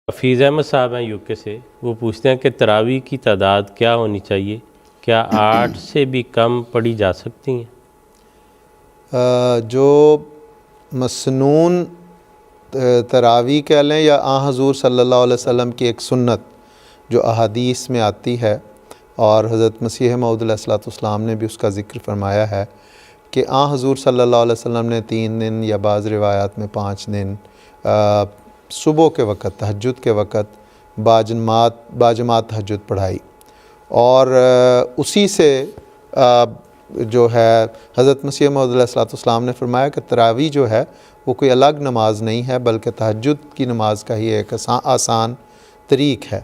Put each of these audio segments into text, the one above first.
حفیظ احمد صاحب ہیں UK سے، وہ پوچھتے ہیں کہ تراویح کی تعداد کیا ہونی چاہیے؟ کیا 8 سے بھی کم پڑھی جا سکتی ہیں؟ جو مسنون تراویح کہہ لیں یا حضور صلی اللہ علیہ وسلم کی ایک سنت جو احادیث میں آتی ہے، اور حضرت مسیح موعود علیہ الصلوۃ والسلام نے بھی اس کا ذکر فرمایا ہے کہ حضور صلی اللہ علیہ وسلم نے 3 دن یا بعض روایات میں 5 دن صبح کے وقت، تہجد کے وقت باجماعت تہجد پڑھائی، اور اسی سے جو ہے حضرت مسیح موعود علیہ الصلوۃ والسلام نے فرمایا کہ تراویح جو ہے وہ کوئی الگ نماز نہیں ہے، بلکہ تہجد کی نماز کا ہی ایک آسان طریق ہے۔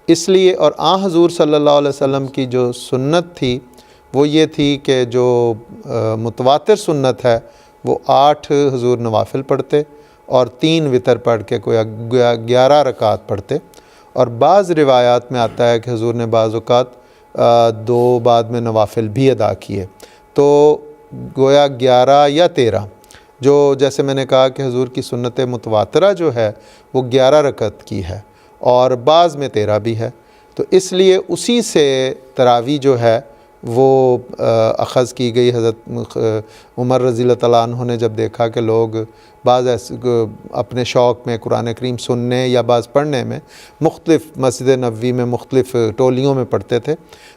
اس لیے اور حضور صلی اللہ علیہ وسلم کی جو سنت تھی وہ یہ تھی کہ جو متواتر سنت ہے وہ 8 حضور نوافل پڑھتے اور 3 وتر پڑھ کے کوئی 11 رکعت پڑھتے، اور بعض روایات میں آتا ہے کہ حضور نے بعض اوقات 2 بعد میں نوافل بھی ادا کیے، تو گویا 11 یا 13، جو جیسے میں نے کہا کہ حضور کی سنت متواترہ جو ہے وہ 11 رکعت کی ہے اور بعض میں 13 بھی ہے، تو اس لیے اسی سے تراویح جو ہے وہ اخذ کی گئی۔ حضرت عمر رضی اللہ تعالیٰ عنہ نے جب دیکھا کہ لوگ بعض اپنے شوق میں قرآن کریم سننے یا بعض پڑھنے میں مختلف مسجد نبوی میں مختلف ٹولیوں میں پڑھتے تھے،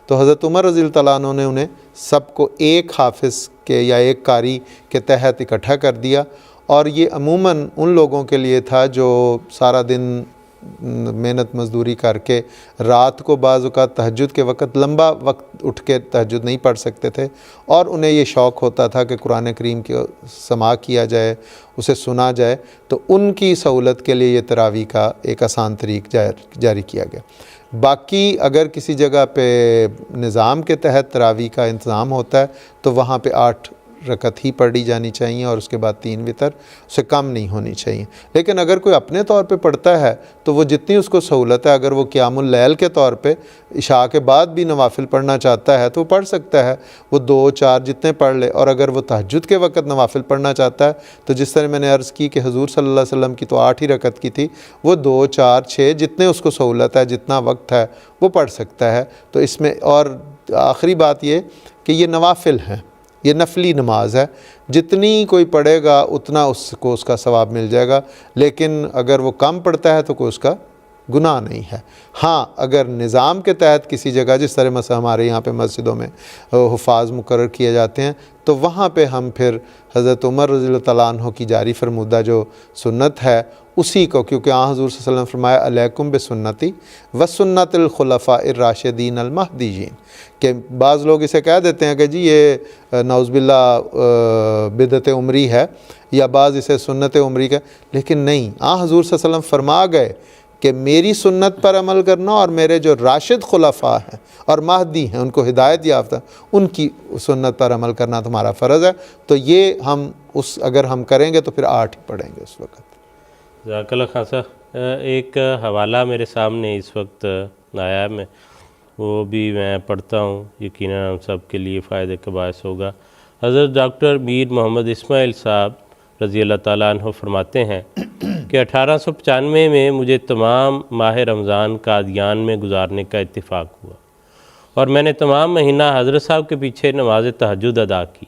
تو حضرت عمر رضی اللہ تعالیٰ عنہ نے انہیں سب کو ایک حافظ کے یا ایک قاری کے تحت اکٹھا کر دیا، اور یہ عموماً ان لوگوں کے لیے تھا جو سارا دن محنت مزدوری کر کے رات کو بعض اوقات تہجد کے وقت لمبا وقت اٹھ کے تہجد نہیں پڑھ سکتے تھے، اور انہیں یہ شوق ہوتا تھا کہ قرآن کریم کی سماع کیا جائے، اسے سنا جائے، تو ان کی سہولت کے لیے یہ تراویح کا ایک آسان طریق جاری کیا گیا۔ باقی اگر کسی جگہ پہ نظام کے تحت تراویح کا انتظام ہوتا ہے تو وہاں پہ 8 رکعت ہی پڑھی جانی چاہیے، اور اس کے بعد 3 وتر، اس سے کم نہیں ہونی چاہیے۔ لیکن اگر کوئی اپنے طور پہ پڑھتا ہے تو وہ جتنی اس کو سہولت ہے، اگر وہ قیام اللیل کے طور پہ عشاء کے بعد بھی نوافل پڑھنا چاہتا ہے تو وہ پڑھ سکتا ہے، وہ 2 4 جتنے پڑھ لے، اور اگر وہ تہجد کے وقت نوافل پڑھنا چاہتا ہے تو جس طرح میں نے عرض کی کہ حضور صلی اللہ علیہ وسلم کی تو 8 ہی رکعت کی تھی، وہ 2 4 6 جتنے اس کو سہولت ہے، جتنا وقت ہے وہ پڑھ سکتا ہے۔ تو اس میں اور آخری بات یہ کہ یہ نوافل ہیں، یہ نفلی نماز ہے، جتنی کوئی پڑھے گا اتنا اس کو اس کا ثواب مل جائے گا، لیکن اگر وہ کم پڑھتا ہے تو کوئی اس کا گناہ نہیں ہے۔ ہاں اگر نظام کے تحت کسی جگہ، جس طرح مثلا ہمارے یہاں پہ مسجدوں میں حفاظ مقرر کیے جاتے ہیں، تو وہاں پہ ہم پھر حضرت عمر رضی اللہ تعالیٰ عنہ کی جاری فرمودہ جو سنت ہے اسی کو، کیونکہ حضور صلی اللہ علیہ وسلم فرمایا علیکم بسنتی وسنت الخلفاء الراشدین المہدیین، کہ بعض لوگ اسے کہہ دیتے ہیں کہ جی یہ نعوذ باللہ بدعت عمری ہے، یا بعض اسے سنت عمری کا، لیکن نہیں، حضور صلی اللہ علیہ وسلم فرما گئے کہ میری سنت پر عمل کرنا اور میرے جو راشد خلفاء ہیں اور مہدی ہیں، ان کو ہدایت یافتہ، ان کی سنت پر عمل کرنا تمہارا فرض ہے۔ تو یہ ہم اگر ہم کریں گے تو پھر 8 ہی پڑھیں گے اس وقت۔ جزاک اللہ خان صاحب، ایک حوالہ میرے سامنے اس وقت آیا ہے، وہ بھی میں پڑھتا ہوں، یقیناً ہم سب کے لیے فائدے کا باعث ہوگا۔ حضرت ڈاکٹر میر محمد اسماعیل صاحب رضی اللہ تعالیٰ عنہ فرماتے ہیں کہ 1895 میں مجھے تمام ماہ رمضان قادیان میں گزارنے کا اتفاق ہوا، اور میں نے تمام مہینہ حضرت صاحب کے پیچھے نماز تہجد ادا کی۔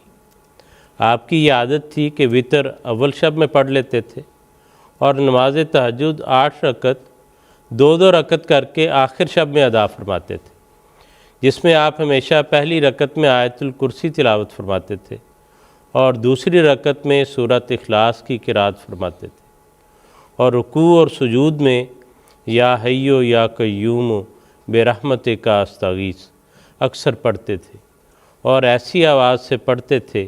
آپ کی یہ عادت تھی کہ وتر اول شب میں پڑھ لیتے تھے، اور نماز تہجد 8 رکعت 2 رکعت کر کے آخر شب میں ادا فرماتے تھے، جس میں آپ ہمیشہ پہلی رکعت میں آیت الکرسی تلاوت فرماتے تھے اور دوسری رکعت میں سورۃ اخلاص کی قرات فرماتے تھے، اور رکوع اور سجود میں یا حیو یا قیوم برحمتک استغیث اکثر پڑھتے تھے، اور ایسی آواز سے پڑھتے تھے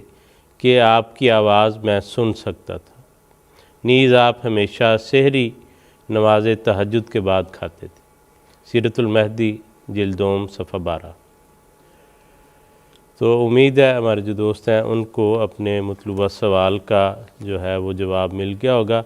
کہ آپ کی آواز میں سن سکتا تھا۔ نیز آپ ہمیشہ سحری نماز تہجد کے بعد کھاتے تھے۔ سیرت المہدی جلدوم صفحہ 12۔ تو امید ہے ہمارے جو دوست ہیں ان کو اپنے مطلوبہ سوال کا جو ہے وہ جواب مل گیا ہوگا۔